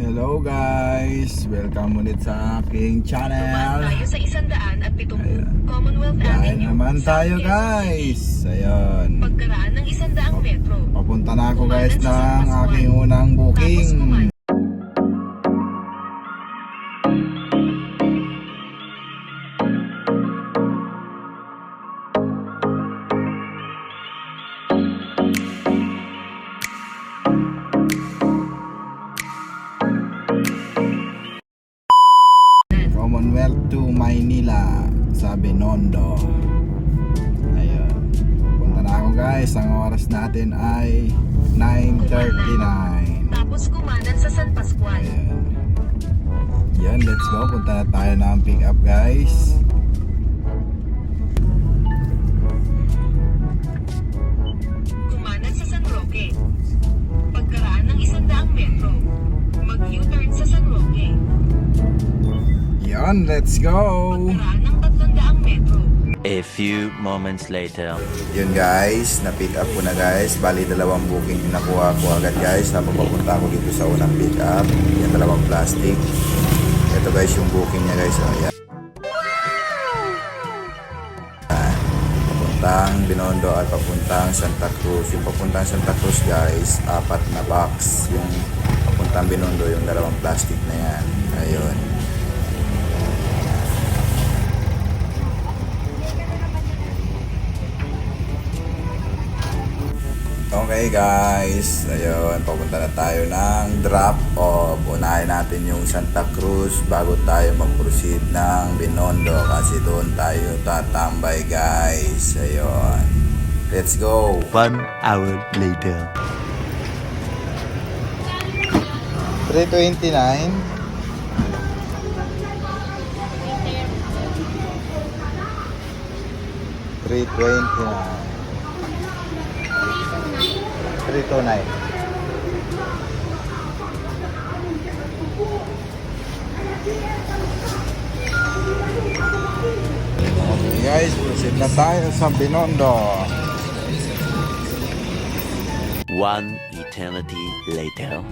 Hello guys! Welcome ulit sa aking channel. Tayo sa 170 Ayan. Commonwealth Dahil Avenue. naman tayo South Quezon guys. City. Ayun. Pagkaraan ng 100 metro. Papunta na ako guys Kumanan sa San ng Pascual. aking unang Tapos booking. kumanan. Commonwealth to Maynila sa Binondo. Ayun. Punta na ako guys. Ang oras natin ay 9:39. Tapos kumanan sa San Pascual. Ayan. Yan, let's go. Punta na tayo ng pick up guys. Kumanan sa San Roque. Pagkaraan ng 100 metro. Mag-U-turn sa San Roque. Yan, let's go. Pagkaraan ng 300 metro. A few moments later. Yun guys, na-pick up ko na guys. Bali dalawang booking yung nakuha ko agad guys. Tapos papunta ko dito sa unang pick up. Yan, dalawang plastic. Ito guys yung booking niya guys. Oh, yan. Papuntang Binondo at papuntang Santa Cruz. Yung papuntang Santa Cruz guys, 4 na box. Yung papuntang Binondo, yung dalawang plastic na yan. Ayun. Okay guys, ayun, papunta na tayo ng drop off. Unahin natin yung Santa Cruz bago tayo mag-proceed ng Binondo kasi doon tayo tatambay guys. Ayun, let's go. 1 hour later. 329. $329. 329. Okay guys, proceed na tayo sa Binondo. 1 eternity later.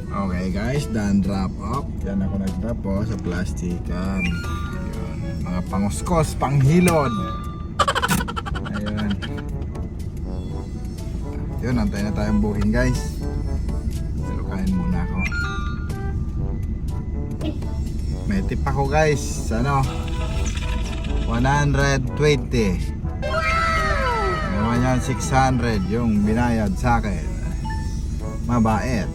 Okay guys, done drop off. Yan ako nag-drop sa plastikan. Ayun, mga panguskos, panghilod. Ayun. Yun, antay na tayong booking guys. Pero kain muna ako. May tip ako guys. Ano? 120. Naman yan 600 yung binayad sa akin. Mabait.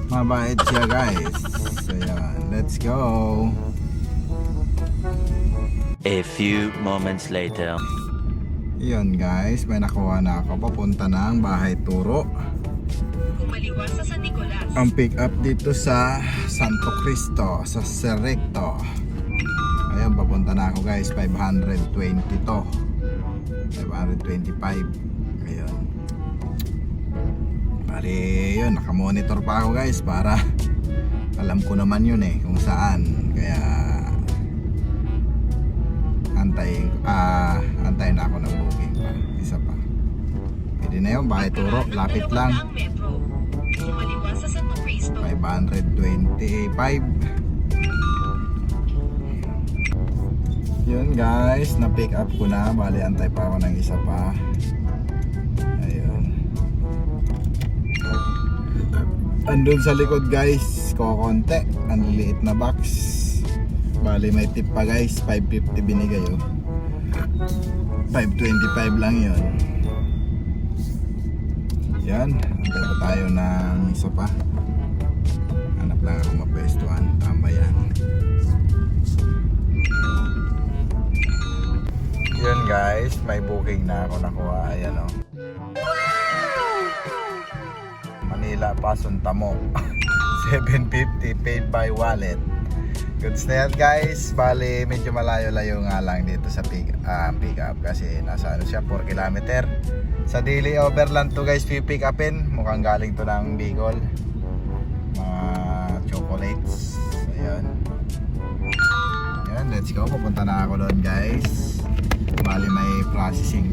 Mabait siya guys. So yan, let's go. A few moments later. Yun guys, may nakuha na ako. Papunta na ang bahay turo. Kumaliwa sa San Nicolas. Ang pick up dito sa Santo Cristo, sa Cerrecto. Ayun, papunta na ako guys. 520 to. 525. Ayun. Bali, yun, nakamonitor pa ako guys para alam ko naman yun kung saan. Kaya antayin na ako ng booking pa. Isa pa. Pwede na yun, bahay turo, lapit lang. Kumaliwa sa Santo Cristo. 525. Yun guys, na pick up ko na. Bali, antay pa ako ng isa pa. Ayun. Andun sa likod guys, kokonte. Ang liliit na box. Bali, may tip pa guys. 550 binigay 525 lang yun. Yan, antay pa tayo ng isa pa. Hanap lang ako mapwestuhan. Tambayan. Yun guys, may booking na ako nakuha. Ayan o. Manila Pasuntamo. 750 paid by wallet. Goods na yan guys. Bali medyo malayo-layo nga lang dito sa pick up kasi nasa ano siya, 4 kilometer. Sa daily overland to guys, pick upin. Mukhang galing to ng Bicol. Mga chocolates. Ayan. Ayan, let's go. Pupunta na ako doon guys. Bali may processing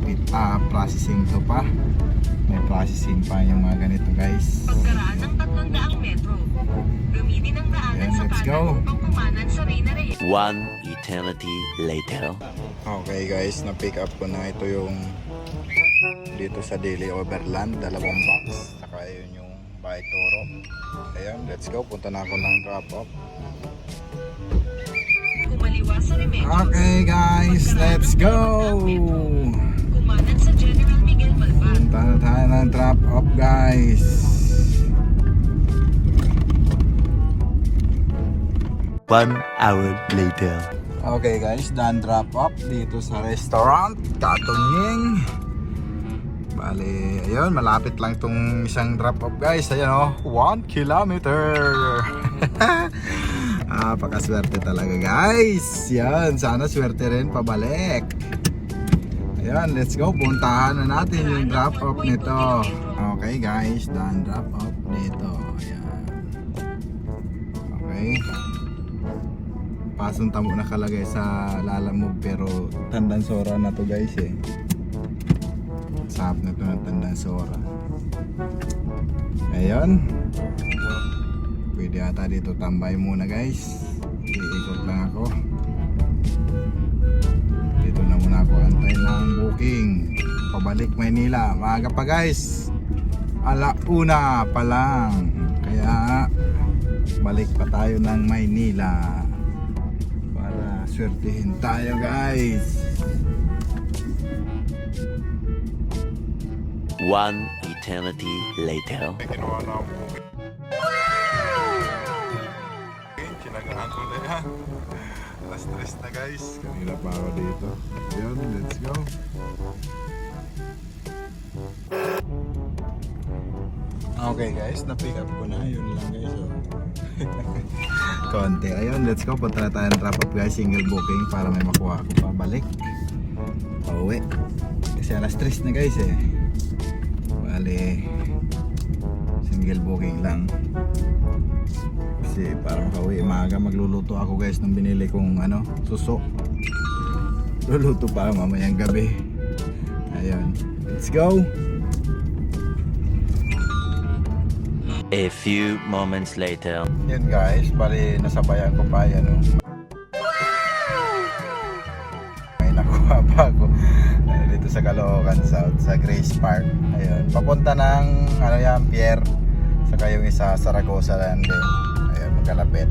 to pa. May processing pa yung mga ganito guys. Pagkaraan ng 300 metro, gamitin ang daanan Ayan, sa let's kanan go. upang kumanan sa Reyna Reyes. One eternity later. Okay guys, na-pick up ko na ito yung dito sa Daily Overland, 2 box. Saka yun yung Bahay Toro. Ayan, let's go. Punta na ako ng drop off. Kumaliwa sa Remedios. Okay guys, let's go! Kumanan sa General Miguel Malvar. Punta na tayo ng drop off guys. One hour later. Okay guys, done drop off dito sa restaurant Katunying. Bale, ayun, malapit lang tong isang drop off guys. Ayan oh, 1 kilometer. Pakaswerte talaga guys. Yan, sana swerte rin pabalik. Ayan, let's go. Puntahan na natin yung drop off nito. Okay guys, done drop off dito. Ayan. Okay. Pasong tamo nakalagay sa Lalamove pero Tandansora na to guys eh. Sahap na to ng Tandansora. Ayun. Pwede ata dito tambay muna guys. Iikot lang ako. Dito na muna ako antay ng booking. Pabalik Maynila. Maaga pa guys. 1:00 pa lang. Kaya balik pa tayo ng Maynila. Para swertihin tayo guys. One eternity later. Ginawa na ako. Sinagahan ko na yan. Alas 3 na guys. Kanina pa ako dito. Yun, let's go. Okay guys, na-pick up ko na. Yun lang guys. Oh. Konti. Ayun, let's go. Punta na tayo ng drop up guys. Single booking para may makuha ako pabalik. Pauwi. Kasi alas 3 na guys eh. Bale, single booking lang. Kasi para makauwi maaga, magluluto ako guys ng binili kong suso. Luluto pa mamayang gabi. Ayun, let's go. A few moments later. Yun guys, bali nasabayan ko pa yan. May nakuha pa ako dito sa Caloocan South, sa Grace Park. Ayun, papunta ng Pier. Saka yung isa Zaragoza lang din. Ayun, magkalapit.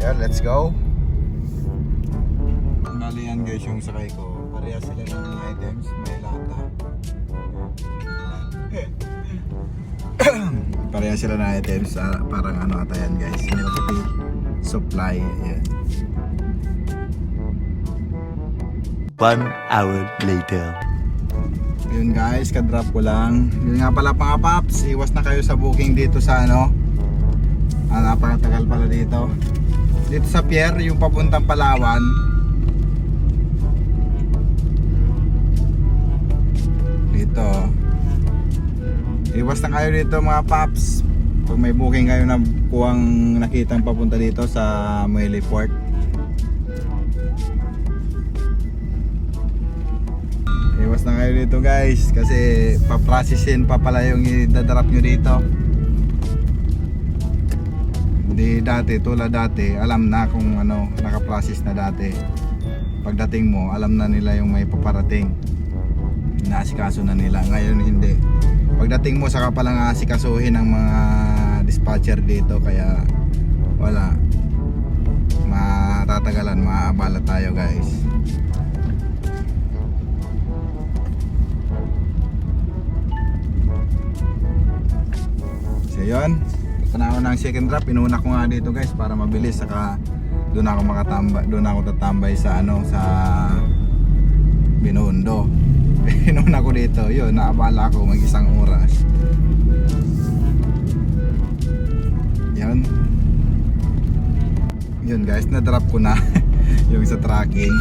Ayun, let's go. Bali yan guys yung sakay ko. Pareha sila ng mga items, may lata. Pareha sila ng items, parang ata yan guys. Milk tea supply. Ayan. 1 hour later. Yun guys, ka-drop ko lang. Yun nga pala mga paps, iwas na kayo sa booking dito sa napakatagal pala dito. Dito sa pier, yung papuntang Palawan. Dito. Iwas na kayo dito mga paps. Kung may booking kayo na kuwang nakitang papunta dito sa Muelle Port. Iwas na kayo dito guys kasi paprocessin pa pala yung idadrop nyo dito. Hindi tulad dati alam na kung nakaprocess na dati. Pagdating mo alam na nila yung may paparating, inaasikaso na nila. Ngayon hindi, pagdating mo saka palang aasikasuhin ng mga dispatcher dito. Kaya wala, matatagalan, maaabala tayo guys. So yun, punta na ako ng second drop. Inuna ko nga dito guys para mabilis. Saka doon ako tatambay sa sa Binondo. Inuna ko dito. Yun, naabala ako mag 1 oras. Yun. Yun guys, na-drop ko na yung sa tracking.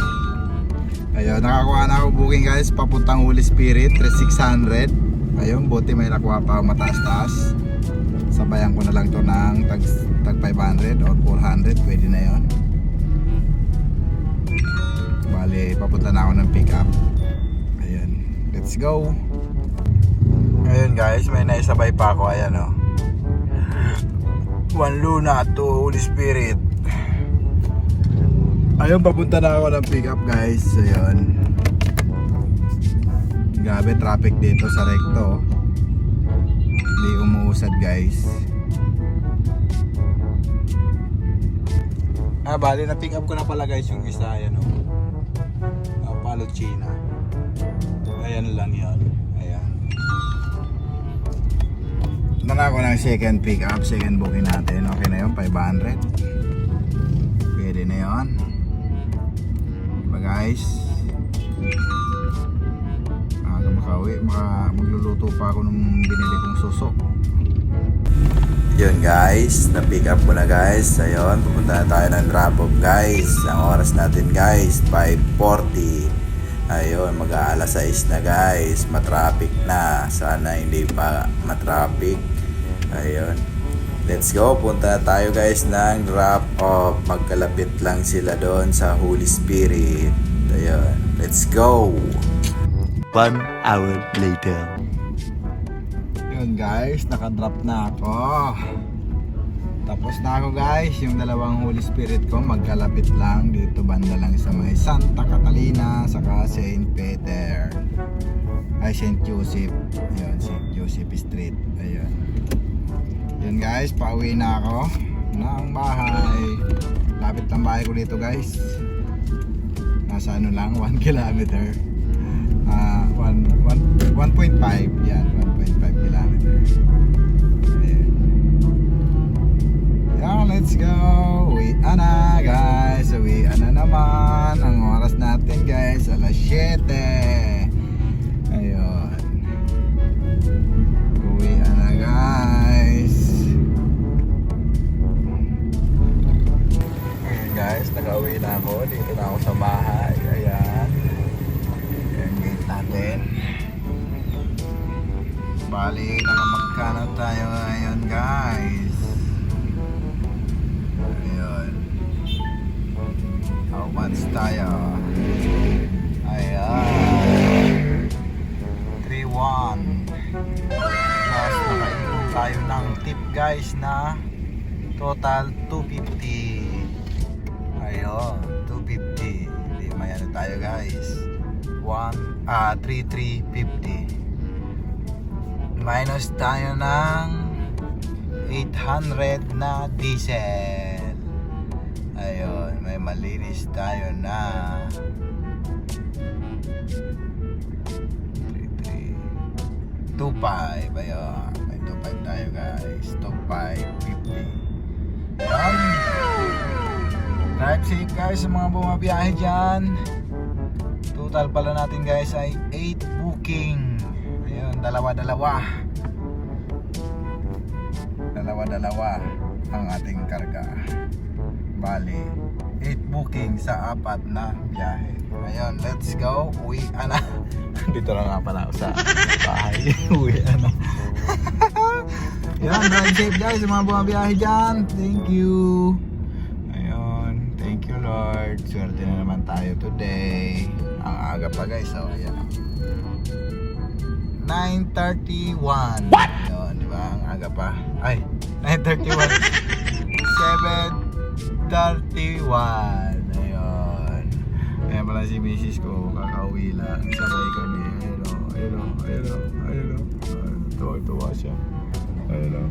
Ayun, nakakuha na ako booking guys papuntang Holy Spirit, 3600. Ayun, buti may nakuha pa mataas-taas. Sabayan ko na lang to ng tag 500 or 400, pwede na yon. Bali, papunta na ako ng pick up. Ayan, let's go. Ayun guys, may naisabay pa ako. Ayan o. Juan Luna to Holy Spirit. Ayun, papunta na ako ng pick up guys. Ayun. Grabe traffic dito sa recto. Hindi umuusad guys. Bali na pick up ko na pala guys yung isa. Ayan o. Palo China. Ayan lang yun. Ayan. Naka ako ng second pick up. Second booking natin. Okay na yun. 500. Pwede na yun. Diba guys? Makauwi, magluluto pa ako nung binili kong suso. Yun guys, na-pick up ko na guys. Ayun, pupunta na tayo ng drop off guys. Ang oras natin guys, 5:40. Ayun, mag-aalas 6 na guys. Matraffic na. Sana hindi pa matraffic. Ayun. Let's go, punta na tayo guys ng drop off. Magkalapit lang sila doon sa Holy Spirit. Ayun, let's go. 1 hour later. Yun guys, nakadrop na ako. Tapos na ako guys. Yung dalawang Holy Spirit ko magkalapit lang. Dito banda lang sa may Santa Catalina saka St. Peter. Ay, St. Joseph. Ayun, St. Joseph Street. Ayun. Yun guys, pauwi na ako ng bahay. Lapit ng bahay ko dito guys. Nasa ano lang, 1 kilometer. 1.5 yan, 1.5 kilometer. Ayan. Yeah, let's go. Uwi na guys. Uwi na naman. Ang oras natin guys, alas 7. Ayun. Uwi na guys. Ayan guys, naka-uwi na ako. Dito na ako sa bahay. Ayan. Ayan gate natin. Bali, nakamagkano tayo ngayon guys. Ayun. How much tayo? Ayan. 3-1. Plus nakaipon tayo ng tip guys na total 250. Ayun, 250. Hindi mayano tayo guys. 3,350. Minus tayo ng 800 na diesel. Ayun, may malinis tayo na 2,500. Ayun, may 2,500 tayo guys. 2,550. Ayun. Drive safe guys sa mga bumabiyahe dyan. Total pala natin guys ay 8 booking. Ayun, dalawa-dalawa ang ating karga. Bali 8 booking sa 4 na biyahe. Ayun, let's go. Uwi na. Dito na nga pala ako sa bahay. Uwi na. Yan, drive safe guys sa mga bumabiyahe dyan. Thank you. Ayun, thank you Lord. Swerte na naman tayo today. Ang aga pa guys. So, ayan. 9:31. What? Yun, di ba? Ang aga pa. Ay, 9:31. 7:31. Ayun. Ayan pala si misis ko. Kakauwi lang. Sabay kami. Ayun o. Tuwa-tuwa siya. Ayun o.